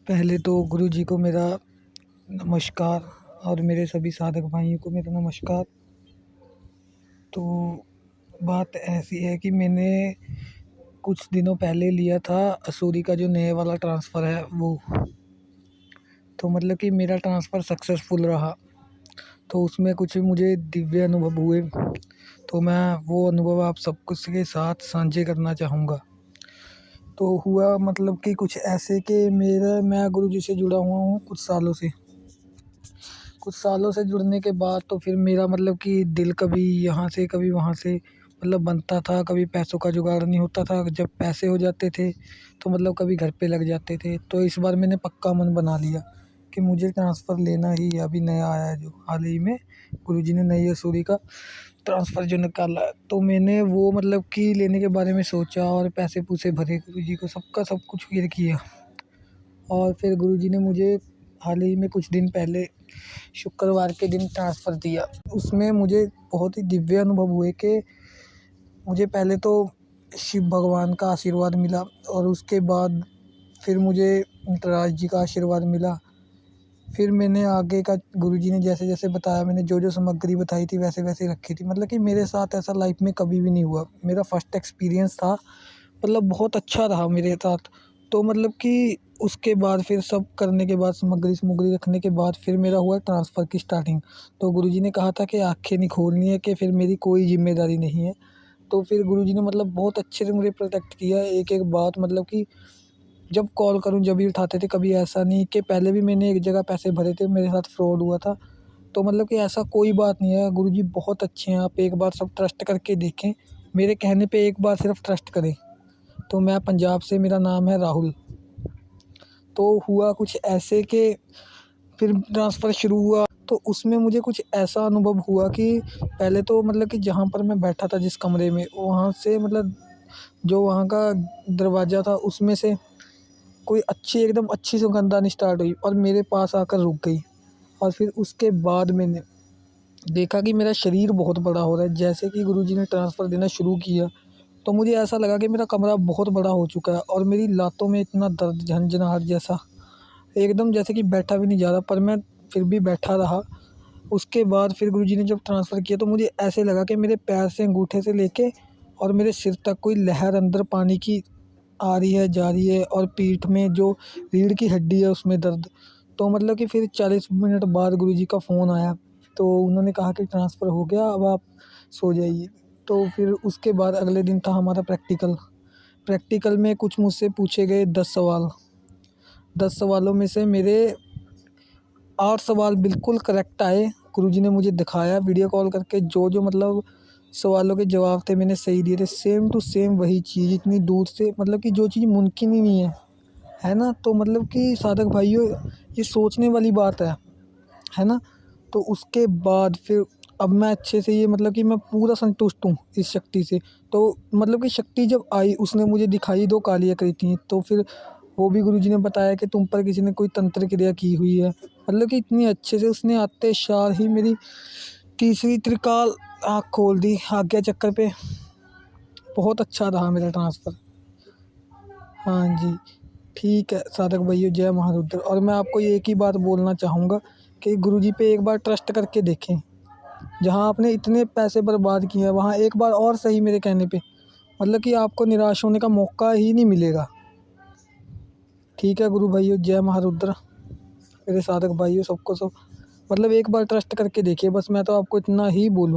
पहले तो गुरुजी को मेरा नमस्कार और मेरे सभी साधक भाइयों को मेरा नमस्कार। तो बात ऐसी है कि मैंने कुछ दिनों पहले लिया था असूरी का जो नए वाला ट्रांसफ़र है वो। तो मतलब कि मेरा ट्रांसफ़र सक्सेसफुल रहा। तो उसमें कुछ मुझे दिव्य अनुभव हुए। तो मैं वो अनुभव आप सब कुछ के साथ साझे करना चाहूँगा। तो हुआ मतलब कि कुछ ऐसे कि मैं गुरुजी से जुड़ा हुआ हूँ कुछ सालों से जुड़ने के बाद तो फिर मेरा मतलब कि दिल कभी यहाँ से कभी वहाँ से मतलब बनता था। कभी पैसों का जुगाड़ नहीं होता था, जब पैसे हो जाते थे तो मतलब कभी घर पे लग जाते थे। तो इस बार मैंने पक्का मन बना लिया कि मुझे ट्रांसफ़र लेना ही है। अभी नया आया है जो हाल ही में गुरुजी ने नई असूरी का ट्रांसफ़र जो निकाला है, तो मैंने वो मतलब कि लेने के बारे में सोचा और पैसे-पूसे भरे गुरुजी को सबका सब कुछ क्लियर किया। और फिर गुरुजी ने मुझे हाल ही में कुछ दिन पहले शुक्रवार के दिन ट्रांसफ़र दिया। उसमें मुझे बहुत ही दिव्य अनुभव हुए कि मुझे पहले तो शिव भगवान का आशीर्वाद मिला और उसके बाद फिर मुझे नटराज जी का आशीर्वाद मिला। फिर मैंने आगे का गुरुजी ने जैसे-जैसे बताया, मैंने जो-जो सामग्री बताई थी वैसे-वैसे रखी थी। मतलब कि मेरे साथ ऐसा लाइफ़ में कभी भी नहीं हुआ। मेरा फर्स्ट एक्सपीरियंस था, मतलब बहुत अच्छा रहा मेरे साथ। तो मतलब कि उसके बाद फिर सब करने के बाद सामग्री-सुमग्री रखने के बाद फिर मेरा हुआ ट्रांसफ़र की स्टार्टिंग। तो गुरुजी ने कहा था कि आँखें नहीं खोलनी है कि फिर मेरी कोई ज़िम्मेदारी नहीं है। तो फिर गुरुजी ने मतलब बहुत अच्छे से मुझे प्रोटेक्ट किया। एक-एक बात मतलब कि जब कॉल करूँ जब भी उठाते थे। कभी ऐसा नहीं कि पहले भी मैंने एक जगह पैसे भरे थे, मेरे साथ फ्रॉड हुआ था। तो मतलब कि ऐसा कोई बात नहीं है। गुरुजी बहुत अच्छे हैं, आप एक बार सब ट्रस्ट करके देखें। मेरे कहने पे एक बार सिर्फ़ ट्रस्ट करें। तो मैं पंजाब से, मेरा नाम है राहुल। तो हुआ कुछ ऐसे कि फिर ट्रांसफ़र शुरू हुआ तो उसमें मुझे कुछ ऐसा अनुभव हुआ कि पहले तो मतलब कि जहाँ पर मैं बैठा था जिस कमरे में, वहाँ से मतलब जो वहाँ का दरवाज़ा था उसमें से कोई एकदम अच्छी सुगंध आनी स्टार्ट हुई और मेरे पास आकर रुक गई। और फिर उसके बाद मैंने देखा कि मेरा शरीर बहुत बड़ा हो रहा है। जैसे कि गुरुजी ने ट्रांसफ़र देना शुरू किया तो मुझे ऐसा लगा कि मेरा कमरा बहुत बड़ा हो चुका है और मेरी लातों में इतना दर्द, झनझनाहट जैसा, एकदम जैसे कि बैठा भी नहीं जा रहा, पर मैं फिर भी बैठा रहा। उसके बाद फिर गुरुजी ने जब ट्रांसफ़र किया तो मुझे ऐसे लगा कि मेरे पैर से, अंगूठे से लेके और मेरे सिर तक कोई लहर अंदर पानी की आ रही है, जा रही है और पीठ में जो रीढ़ की हड्डी है उसमें दर्द। तो मतलब कि फिर 40 मिनट बाद गुरुजी का फ़ोन आया, तो उन्होंने कहा कि ट्रांसफ़र हो गया, अब आप सो जाइए। तो फिर उसके बाद अगले दिन था हमारा प्रैक्टिकल। प्रैक्टिकल में कुछ मुझसे पूछे गए 10 सवाल। 10 सवालों में से मेरे 8 सवाल बिल्कुल करेक्ट आए। गुरुजी ने मुझे दिखाया वीडियो कॉल करके, जो-जो मतलब सवालों के जवाब थे मैंने सही दिए थे। सेम टू सेम वही चीज़ इतनी दूर से, मतलब कि जो चीज़ मुमकिन ही नहीं है ना? तो मतलब कि साधक भाइयों, ये सोचने वाली बात है ना? तो उसके बाद फिर अब मैं अच्छे से, ये मतलब कि मैं पूरा संतुष्ट हूँ इस शक्ति से। तो मतलब कि शक्ति जब आई, उसने मुझे दिखाई 2 काली आकृतियाँ, तो फिर वो भी गुरुजी ने बताया कि तुम पर किसी ने कोई तंत्र क्रिया की हुई है। मतलब कि इतनी अच्छे से उसने आते सार ही मेरी तीसरी त्रिकाल आँख खोल दी आज्ञा चक्र पे। बहुत अच्छा रहा मेरा ट्रांसफ़र। हाँ जी, ठीक है साधक भाइयों, जय महारुद्र। और मैं आपको ये एक ही बात बोलना चाहूँगा कि गुरुजी पे एक बार ट्रस्ट करके देखें। जहाँ आपने इतने पैसे बर्बाद किए हैं, वहाँ एक बार और सही मेरे कहने पे, मतलब कि आपको निराश होने का मौका ही नहीं मिलेगा। ठीक है गुरु भाइयों, जय महारुद्र। मेरे साधक भाइयों सबको सब मतलब एक बार ट्रस्ट करके देखिए, बस मैं तो आपको इतना ही बोलूँ।